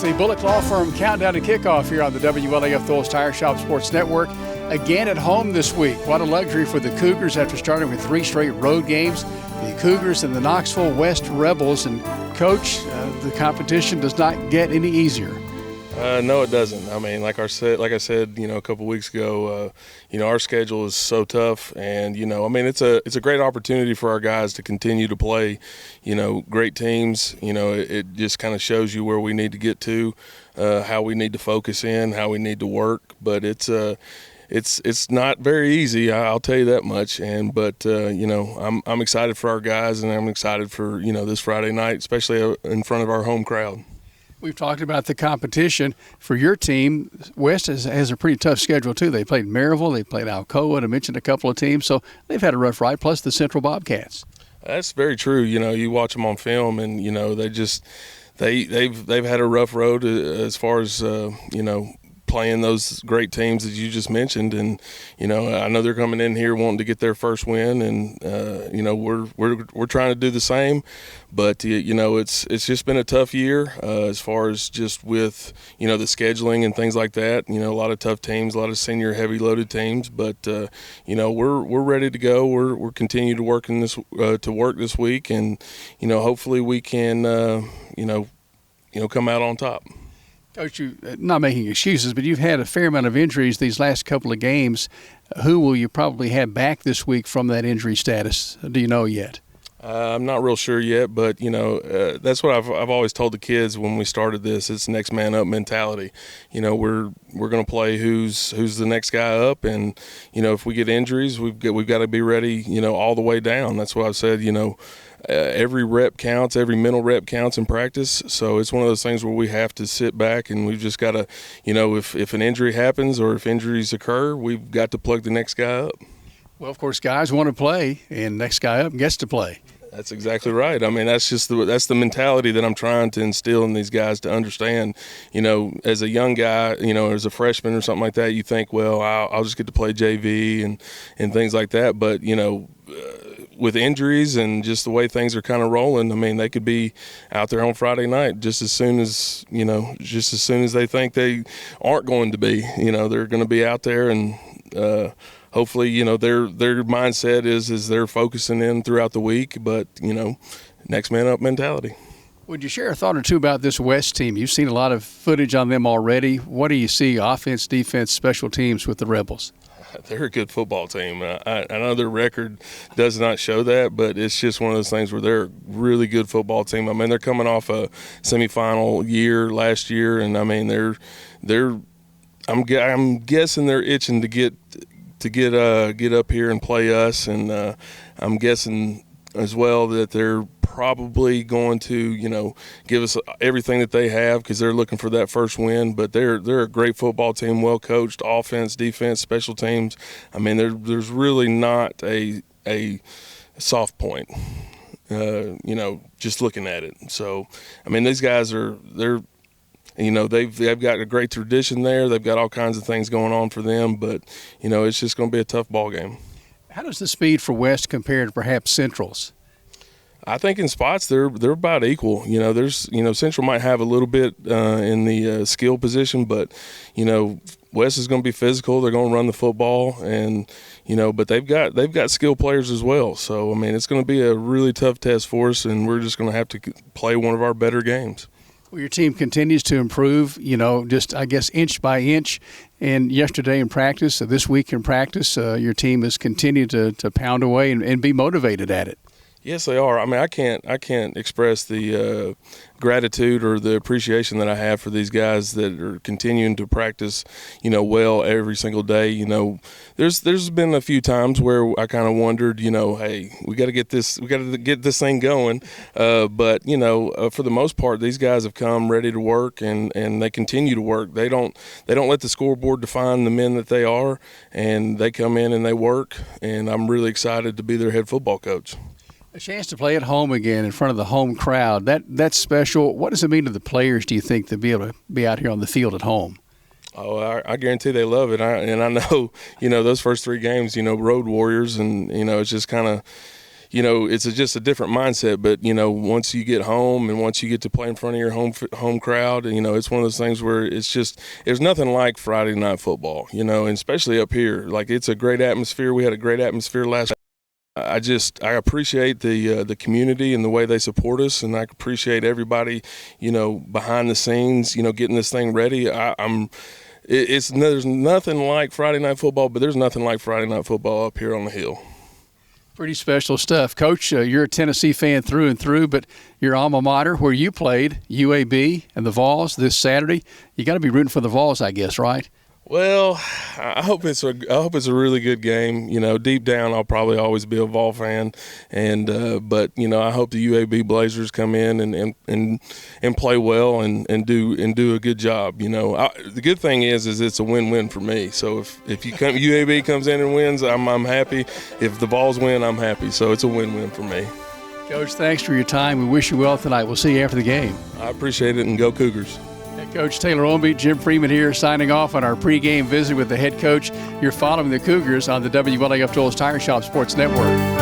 It's the Bullock Law Firm countdown to kickoff here on the WLAF Thorles Tire Shop Sports Network. Again at home this week. What a luxury for the Cougars after starting with 3 straight road games. The Cougars and the Knoxville West Rebels. And, Coach, the competition does not get any easier. No, it doesn't. I mean, like I said, a couple weeks ago, our schedule is so tough, and it's a great opportunity for our guys to continue to play, great teams. It just kind of shows you where we need to get to, how we need to focus in, how we need to work. But it's not very easy, I'll tell you that much. But I'm excited for our guys, and I'm excited for this Friday night, especially in front of our home crowd. We've talked about the competition. For your team, West has a pretty tough schedule, too. They played Maryville, they played Alcoa, I mentioned a couple of teams, so they've had a rough ride, plus the Central Bobcats. That's very true. You watch them on film, and, they've had a rough road as far as, playing those great teams that you just mentioned. And, I know they're coming in here wanting to get their first win, and, we're trying to do the same. But, it's just been a tough year as far as just with, the scheduling and things like that. A lot of tough teams, a lot of senior heavy-loaded teams. But, we're ready to go. We're continuing to work this week, and, hopefully we can, come out on top. Coach, you not making excuses, but you've had a fair amount of injuries these last couple of games. Who will you probably have back this week from that injury status? Do you know yet? I'm not real sure yet, but that's what I've always told the kids when we started this. It's next man up mentality. We're going to play who's the next guy up, and if we get injuries, we've got to be ready. All the way down. That's what I've said. Every rep counts, every mental rep counts in practice. So it's one of those things where we have to sit back, and we've just got to, if an injury happens or if injuries occur, we've got to plug the next guy up. Well, of course, guys want to play, and next guy up gets to play. That's exactly right. I mean, that's the mentality that I'm trying to instill in these guys to understand. As a young guy, or as a freshman or something like that, you think, well, I'll just get to play JV and things like that. But, with injuries and just the way things are kind of rolling, I mean, they could be out there on Friday night just as soon as they think they aren't going to be. They're going to be out there, and hopefully, their mindset is they're focusing in throughout the week, but, next man up mentality. Would you share a thought or two about this West team? You've seen a lot of footage on them already. What do you see, offense, defense, special teams with the Rebels? They're a good football team. I know their record does not show that, but it's just one of those things where they're a really good football team. I mean, they're coming off a semifinal year last year, and I mean, I'm guessing they're itching to get up here and play us, and I'm guessing as well that they're probably going to give us everything that they have because they're looking for that first win. But they're a great football team, well coached, offense, defense, special teams. I mean, there's really not a soft point, just looking at it. So I mean, these guys they've got a great tradition there. They've got all kinds of things going on for them, but it's just going to be a tough ball game. How does the speed for West compare to perhaps Central's? I think in spots they're about equal. There's Central might have a little bit in the skill position, but West is going to be physical. They're going to run the football, and but they've got skilled players as well. So I mean, it's going to be a really tough test for us, and we're just going to have to play one of our better games. Well, your team continues to improve, just, I guess, inch by inch. And yesterday in practice, this week in practice, your team has continued to pound away and be motivated at it. Yes, they are. I mean, I can't express the gratitude or the appreciation that I have for these guys that are continuing to practice, well every single day. There's been a few times where I kind of wondered, hey, we got to get this thing going. But for the most part, these guys have come ready to work, and they continue to work. They don't let the scoreboard define the men that they are, and they come in and they work. And I'm really excited to be their head football coach. A chance to play at home again in front of the home crowd, that's special. What does it mean to the players, do you think, to be able to be out here on the field at home? Oh, I guarantee they love it. I know, those first 3 games, road warriors, and, it's just kind of, it's just a different mindset. But once you get home and once you get to play in front of your home crowd, it's one of those things where it's just there's nothing like Friday night football, and especially up here. Like, it's a great atmosphere. We had a great atmosphere last. I appreciate the community and the way they support us, and I appreciate everybody, behind the scenes, getting this thing ready. There's nothing like Friday night football, but there's nothing like Friday night football up here on the hill. Pretty special stuff. Coach, you're a Tennessee fan through and through, but your alma mater, where you played, UAB and the Vols this Saturday, you got to be rooting for the Vols, I guess, right? Well, I hope it's a really good game. Deep down, I'll probably always be a Vol fan, but I hope the UAB Blazers come in and play well and do a good job. The good thing is it's a win-win for me. So if UAB comes in and wins, I'm happy. If the Vols win, I'm happy. So it's a win-win for me. Coach, thanks for your time. We wish you well tonight. We'll see you after the game. I appreciate it, and go Cougars. Coach Taylor Ownbey, Jim Freeman here, signing off on our pregame visit with the head coach. You're following the Cougars on the WLAF Tools Tire Shop Sports Network.